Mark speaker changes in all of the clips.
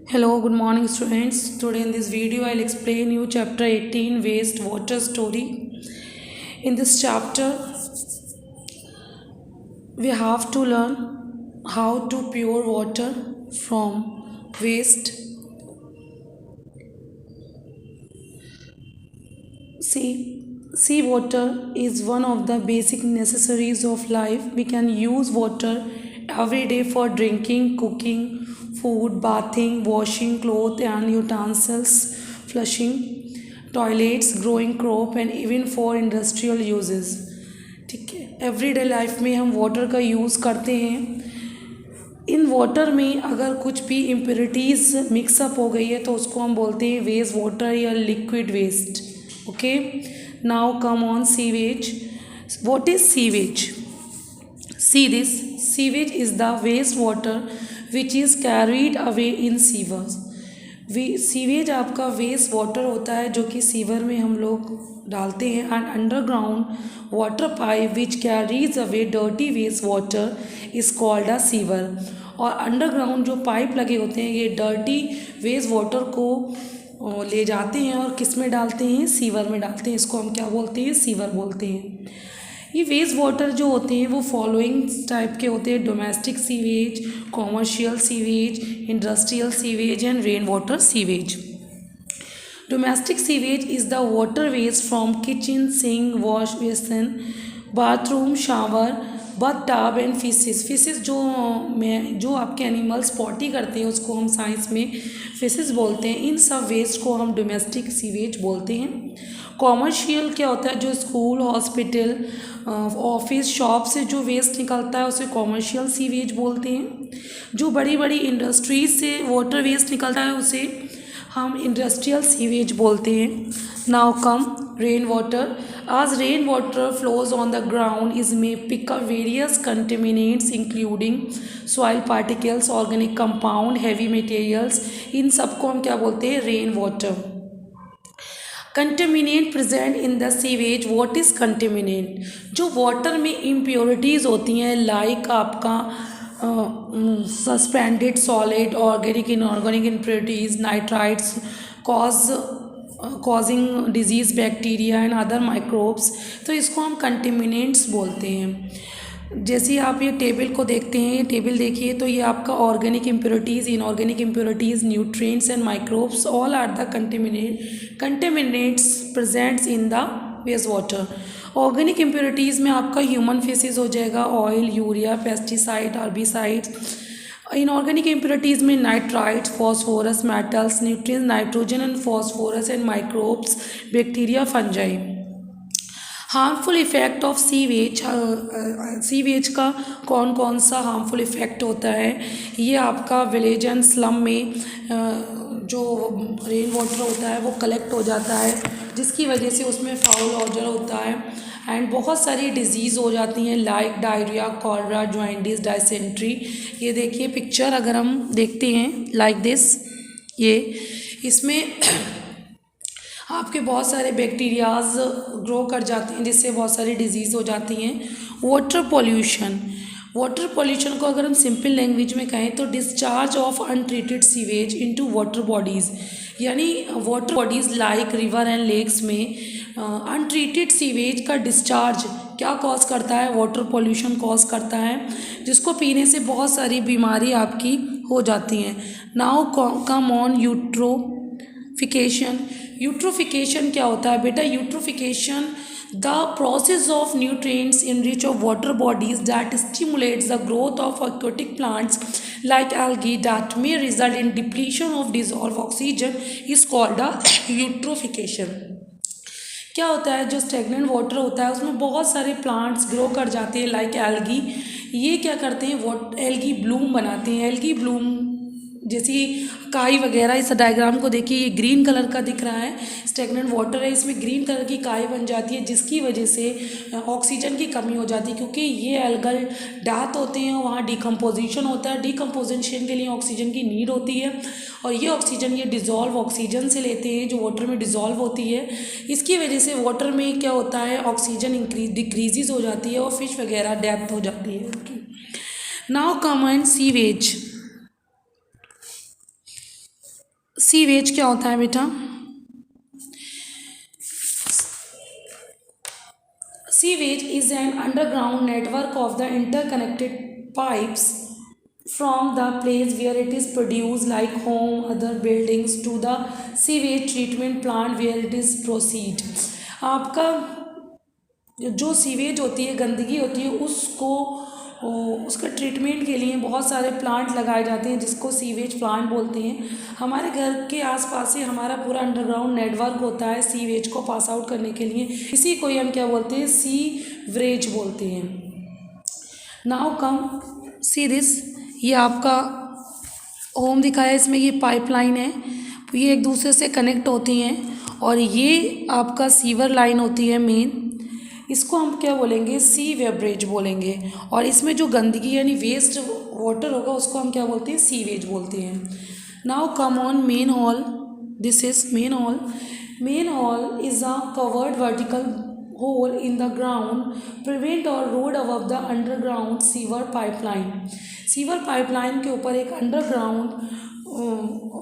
Speaker 1: Hello, good morning students. Today in this video I'll explain you chapter 18 waste water story. In this chapter we have to learn how to pure water from waste. Sea water is one of the basic necessaries of life. We can use water every day for drinking, cooking, food, bathing, washing clothes and utensils, flushing toilets, growing crop and even for industrial uses. ठीक है, everyday life में हम water का use करते हैं. In water में अगर कुछ भी इम्प्योरिटीज़ मिक्सअप हो गई है तो उसको हम बोलते हैं वेस्ट वाटर या liquid waste. Okay, now come on sewage. What is sewage? See this, sewage is the wastewater which is carried away in sewers. Sewage आपका वेस्ट वाटर होता है जो कि सीवर में हम लोग डालते हैं. And underground water pipe which carries away dirty waste water is called a sewer. और अंडरग्राउंड जो पाइप लगे होते हैं ये डर्टी वेस्ट वाटर को ले जाते हैं और किस में डालते हैं? सीवर में डालते हैं. इसको हम क्या बोलते हैं? सीवर बोलते हैं. ये वेस्ट वाटर जो होते हैं वो फॉलोइंग टाइप के होते हैं: domestic sewage, commercial sewage, industrial sewage and rain water sewage. Domestic sewage is the water waste from kitchen, sink, wash basin, bathroom, shower, bath tub and faeces. जो आपके animals potty करते हैं उसको हम science में फिशेस बोलते हैं. इन सब वेस्ट को हम डोमेस्टिक सीवेज बोलते हैं. कॉमर्शियल क्या होता है? जो स्कूल, हॉस्पिटल, ऑफिस, शॉप से जो वेस्ट निकलता है उसे कॉमर्शियल सीवेज बोलते हैं. जो बड़ी बड़ी इंडस्ट्रीज से वाटर वेस्ट निकलता है उसे हम इंडस्ट्रियल सीवेज बोलते हैं. Now come rain water. आज rain water flows on the ground is may pick up various contaminants including soil particles, organic compound, heavy materials. इन सबको हम क्या बोलते हैं? Rain water. Contaminant present in the sewage. What is contaminant? जो water में impurities होती हैं लाइक आपका suspended solid, organic inorganic impurities, nitrites causing disease, bacteria and other microbes. तो इसको हम कंटेमिनेंट्स बोलते हैं. जैसे आप ये टेबल को देखते हैं, ये टेबल देखिए तो ये आपका organic impurities, inorganic impurities, nutrients and microbes all are the contaminants presents in the waste water. Organic impurities में आपका ह्यूमन फेसिस हो जाएगा, oil, urea, pesticide, herbicides. Inorganic impurities में nitrites, phosphorus, metals, nutrients, nitrogen and phosphorus and microbes, bacteria, fungi. Harmful effect of sewage. Sewage का कौन कौन सा harmful effect होता है? ये आपका विलेज एंड स्लम में जो रेन वाटर होता है वो कलेक्ट हो जाता है जिसकी वजह से उसमें फाउल ऑर्डर होता है एंड बहुत सारी डिजीज़ हो जाती हैं like diarrhoea, cholera, jaundice, dysentery. ये देखिए पिक्चर अगर हम देखते हैं लाइक दिस, ये इसमें आपके बहुत सारे बैक्टीरियाज ग्रो कर जाते हैं जिससे बहुत सारी डिजीज़ हो जाती हैं. Water pollution. वाटर पॉल्यूशन को अगर हम सिंपल लैंग्वेज में कहें तो discharge of untreated sewage into water bodies. यानी water bodies like river and lakes में अनट्रीटेड सीवेज का डिस्चार्ज क्या कॉज करता है? वाटर पॉल्यूशन कॉज करता है जिसको पीने से बहुत सारी बीमारी आपकी हो जाती हैं. Now come on eutrophication. Eutrophication क्या होता है बेटा? Eutrophication the process of nutrients in rich of water bodies that stimulates the growth of aquatic plants like algae that may result in depletion of dissolved oxygen is called a eutrophication. क्या होता है? जो stagnant water होता है उसमें बहुत सारे plants grow कर जाते हैं लाइक एल्गी. ये क्या करते हैं? एल्गी ब्लूम बनाते हैं. एल्गी ब्लूम जैसी काई वगैरह. इस डायग्राम को देखिए, ये ग्रीन कलर का दिख रहा है, स्टेगनेंट वाटर है, इसमें ग्रीन कलर की काई बन जाती है जिसकी वजह से ऑक्सीजन की कमी हो जाती है क्योंकि ये एल्गल डेथ होते हैं, वहाँ डिकम्पोजिशन होता है. डिकम्पोजिशन के लिए ऑक्सीजन की नीड होती है और ये ऑक्सीजन ये डिज़ोल्व ऑक्सीजन से लेते हैं जो वाटर में डिज़ोल्व होती है. इसकी वजह से वाटर में क्या होता है? ऑक्सीजन डिक्रीजेज हो जाती है और फिश वगैरह डेथ हो जाती है. Now come on sewage. Sewage क्या होता है बेटा? Sewage is an underground network of the interconnected pipes from the place where it is produced, like home, other buildings, to the sewage treatment plant where it is proceed. आपका जो sewage होती है, गंदगी होती है, उसको उसका ट्रीटमेंट के लिए बहुत सारे प्लांट लगाए जाते हैं जिसको सीवेज प्लांट बोलते हैं। हमारे घर के आसपास ही हमारा पूरा अंडरग्राउंड नेटवर्क होता है सीवेज को पास आउट करने के लिए। इसी को ही हम क्या बोलते हैं? सीवरेज बोलते हैं। नाउ कम सी दिस, ये आपका होम दिखाया, इसमें ये पाइपलाइन है, ये एक दूसरे से कनेक्ट होती हैं और ये आपका सीवर लाइन होती है मेन, इसको हम क्या बोलेंगे? सीवेबरेज बोलेंगे। और इसमें जो गंदगी यानी वेस्ट वाटर होगा उसको हम क्या बोलते हैं? सीवेज बोलते हैं। Now come on main hall, this is main hall. Main hall is a covered vertical hole in the ground prevent or road above the underground sewer pipeline। Sewer pipeline के ऊपर एक अंडरग्राउंड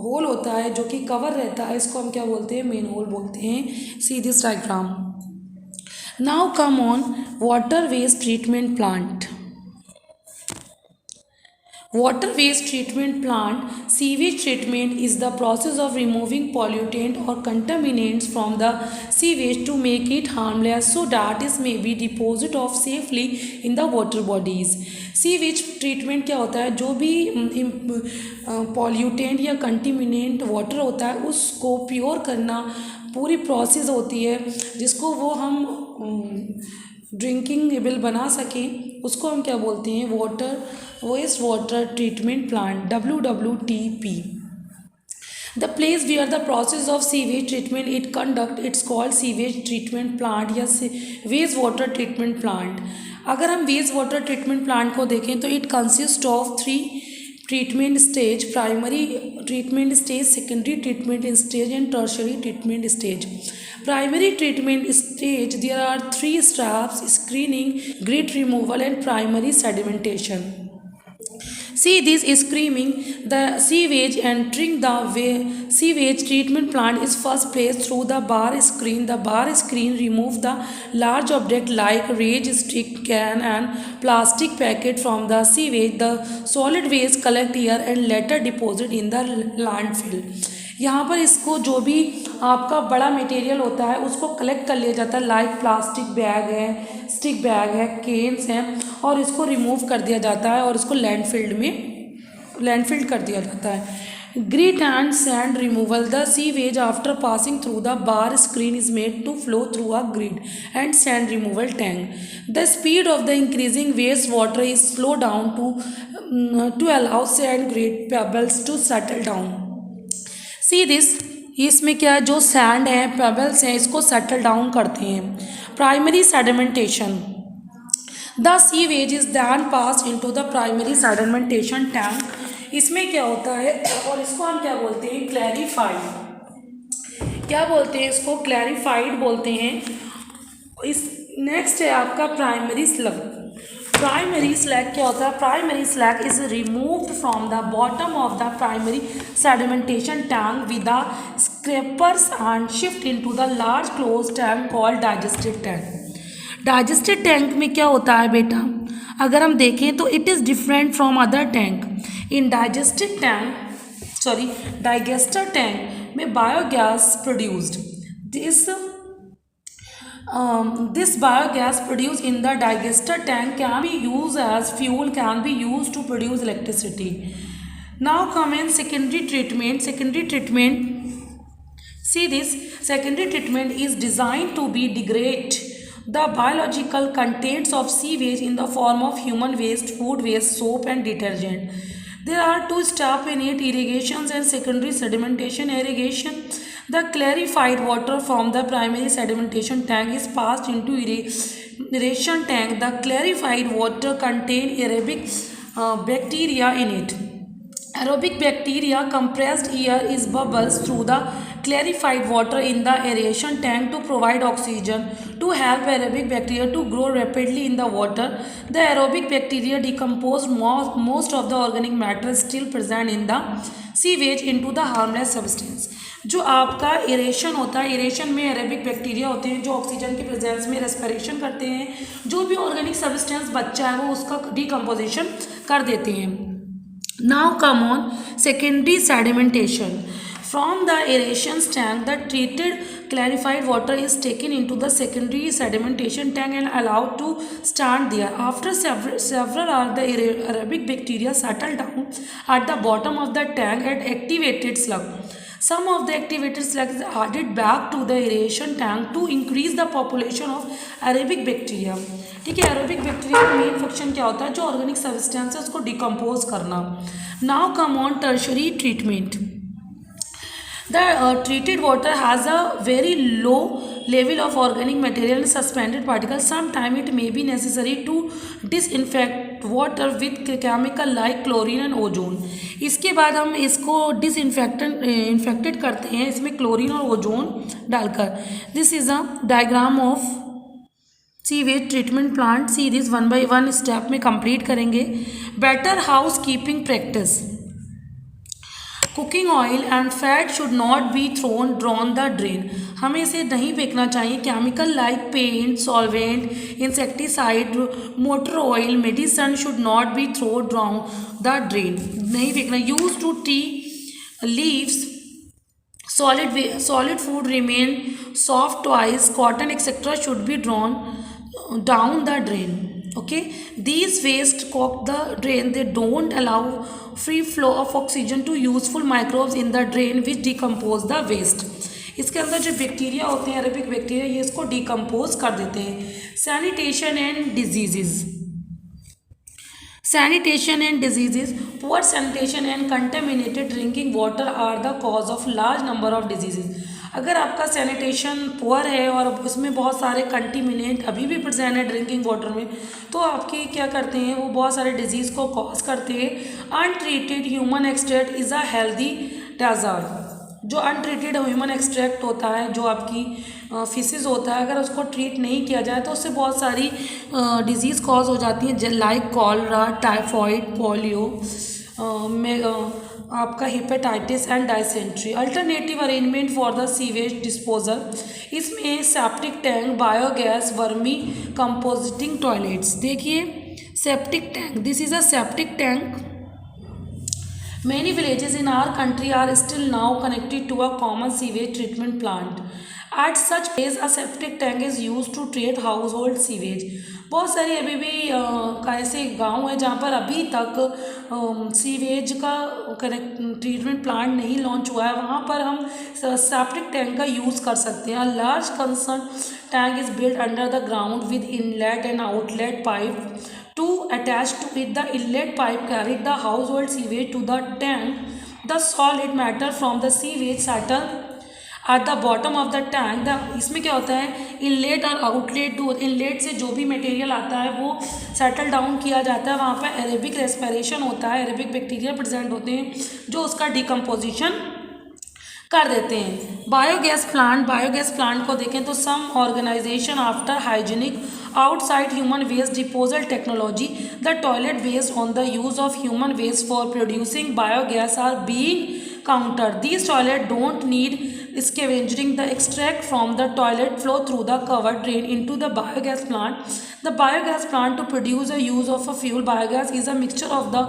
Speaker 1: होल होता है जो कि cover रहता है, इसको हम क्या बोलते हैं? मेन होल बोलते हैं। See this diagram. Now come on water waste treatment plant. Water waste treatment plant, sewage treatment is the process of removing pollutant or contaminants from the sewage to make it harmless so that it may be deposited of safely in the water bodies। Sewage treatment क्या होता है? जो भी pollutant या कंटिमिनेंट water होता है उसको pure करना पूरी प्रोसेस होती है, जिसको वो हम ड्रिंकिंग एबल बना सकें, उसको हम क्या बोलते हैं? Waste water treatment plant, WWTP। The place where the process of sewage treatment it conduct, it's called sewage treatment plant या waste water treatment plant। अगर हम वेस्ट वाटर ट्रीटमेंट प्लांट को देखें तो it consist of 3 treatment stage: primary treatment stage, secondary treatment stage and tertiary treatment stage. Primary treatment stage, there are 3 steps: screening, grit removal and primary sedimentation। See this screening, the sewage entering the sewage treatment plant is first placed through the bar screen. The bar screen remove the large object like rage stick, can and plastic packet from the sewage. The solid waste collect here and later deposit in the landfill। यहाँ पर इसको जो भी आपका बड़ा material होता है उसको कलेक्ट कर लिया जाता है, लाइक प्लास्टिक बैग है, स्टिक बैग है, केन्स हैं, और इसको रिमूव कर दिया जाता है और इसको लैंडफिल्ड कर दिया जाता है। Grit and sand removal, the sewage after passing through the bar screen is made to flow through a grid and sand removal tank. The speed of the increasing waste water is slow down to allow sand grid pebbles to settle down. See this, इसमें क्या है? जो sand है, pebbles हैं, इसको settle down करते हैं। Primary sedimentation, the sewage is then pass into the primary sedimentation tank. इसमें क्या होता है और इसको हम क्या बोलते हैं? क्लैरिफाइड। क्या बोलते हैं इसको? क्लैरिफाइड बोलते हैं। इस नेक्स्ट है आपका प्राइमरी स्लग। प्राइमरी स्लैग क्या होता है? Primary sludge is removed from the bottom of the primary sedimentation tank with the scrapers and shift into the large close tank called digestive tank. Digestive tank में क्या होता है बेटा? अगर हम देखें तो it is different from other tank. In digestive tank में biogas produced, this biogas produced in the digester tank can be used as fuel, can be used to produce electricity। Now come in secondary treatment। See this, secondary treatment is designed to be degrade the biological contents of sewage in the form of human waste, food waste, soap and detergent। There are 2 steps in it: irrigation and secondary sedimentation। Irrigation, the clarified water from the primary sedimentation tank is passed into aeration tank। The clarified water contain aerobic bacteria in it। Aerobic bacteria, compressed air is bubbles through the clarified water in the aeration tank to provide oxygen to help aerobic bacteria to grow rapidly in the water। The aerobic bacteria decompose most of the organic matter still present in the sewage into the harmless substance. जो आपका aeration होता है, aeration में Arabic bacteria होते हैं जो oxygen के presence में रेस्पिरेशन करते हैं, जो भी ऑर्गेनिक सब्सटेंस बचा है वो उसका डिकम्पोजिशन कर देते हैं। Now come on secondary sedimentation. From the aeration tank, the treated clarified water is taken into the secondary sedimentation tank and allowed to stand there. After several hours, the aerobic bacteria settle down at the bottom of the tank and activated slug. Some of the activated slug is added back to the aeration tank to increase the population of aerobic bacteria. ठीक है, aerobic bacteria का main function क्या होता है? जो organic substance है उसको decompose करना। Now come on tertiary treatment. The treated water has a very low level of organic material and suspended particles. Sometimes it may be necessary to disinfect water with chemical like chlorine and ozone. इसके बाद हम इसको infected करते हैं इसमें chlorine और ozone डालकर। This is a diagram of sewage treatment plant. See this one by one step में कंप्लीट करेंगे। Better house keeping practice. Cooking oil and fat should not be drawn the drain. हमें इसे नहीं फेंकना चाहिए। Chemical like paint, solvent, insecticide, motor oil, medicine should not be drawn the drain. नहीं फेंकना। Use to tea leaves, solid food remain soft toys, cotton etc. should be drawn down the drain. Okay, these waste clog the drain. They don't allow free flow of oxygen to useful microbes in the drain which decompose the waste. इसके अंदर जो bacteria होते हैं aerobic bacteria, ये इसको decompose कर देते हैं। Sanitation and diseases. Sanitation and diseases. Poor sanitation and contaminated drinking water are the cause of large number of diseases. अगर आपका सैनिटेशन पुअर है और उसमें बहुत सारे कंटिमिनेंट अभी भी प्रेजेंट है ड्रिंकिंग वाटर में, तो आपकी क्या करते हैं वो बहुत सारे डिजीज़ को कॉज करते हैं। Untreated human extract is a healthy desert. जो अनट्रीटेड ह्यूमन एक्सट्रैक्ट होता है, जो आपकी फिसेस होता है, अगर उसको ट्रीट नहीं किया जाए तो उससे बहुत सारी डिजीज़ कॉज हो जाती हैं लाइक कॉलरा, टाइफॉइड, पोलियो, आपका hepatitis and dysentery. Alternative arrangement for the sewage disposal. इसमें septic tank, biogas, vermi composting toilets. देखिए septic tank, this is a septic tank. Many villages in our country are still now connected to a common sewage treatment plant. At such place, a septic tank is used to treat household sewage. बहुत सारे अभी भी ऐसे गांव है जहाँ पर अभी तक सीवेज का ट्रीटमेंट प्लांट नहीं लॉन्च हुआ है। वहाँ पर हम सेप्टिक टैंक का यूज़ कर सकते हैं। Large concern tank is built under the ground with inlet and outlet pipe. To attach to it, the inlet pipe carried the household sewage to the tank. The solid matter from the sewage settle at the bottom of the tank. इसमें क्या होता है, inlet और outlet, दो inlet से जो भी material आता है वो सेटल डाउन किया जाता है। वहाँ पर एरेबिक रेस्पिरेशन होता है, एरेबिक बैक्टीरिया प्रेजेंट होते हैं जो उसका डिकम्पोजिशन कर देते हैं। बायोगैस प्लांट को देखें तो some organisation after hygienic outside human waste disposal technology, the toilet based on the use of human waste for producing biogas are being countered. These toilets don't need scavenging. The extract from the toilet flow through the covered drain into the biogas plant. The biogas plant to produce a use of a fuel. Biogas is a mixture of the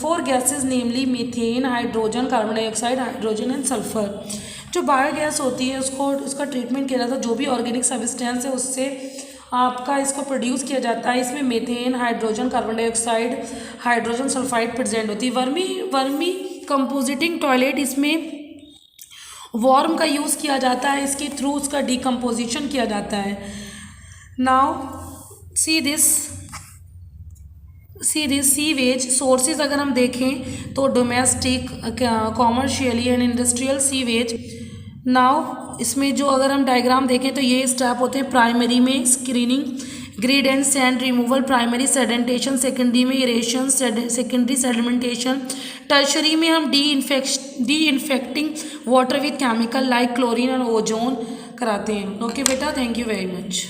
Speaker 1: four gases, namely methane, hydrogen, carbon dioxide, hydrogen and sulfur. जो biogas होती है उसका treatment किया जाता है। जो भी organic substance है उससे आपका इसको प्रोड्यूस किया जाता है। इसमें methane, hydrogen, carbon dioxide, hydrogen sulphide present होती है। वर्मी कंपोजिटिंग टॉयलेट, इसमें वॉर्म का यूज़ किया जाता है, इसके थ्रू उसका डिकम्पोजिशन किया जाता है। Now see this sewage sources अगर हम देखें तो domestic, commercially and industrial sewage. Now इसमें जो अगर हम डायग्राम देखें तो ये स्टेप होते हैं। प्राइमरी में screening, grit and sand removal, primary sedimentation, secondary में इरेशन, सेकेंडरी सेडिमेंटेशन, टर्शरी में हम disinfecting water with chemical like chlorine और ओजोन कराते हैं। ओके बेटा, थैंक यू वेरी मच।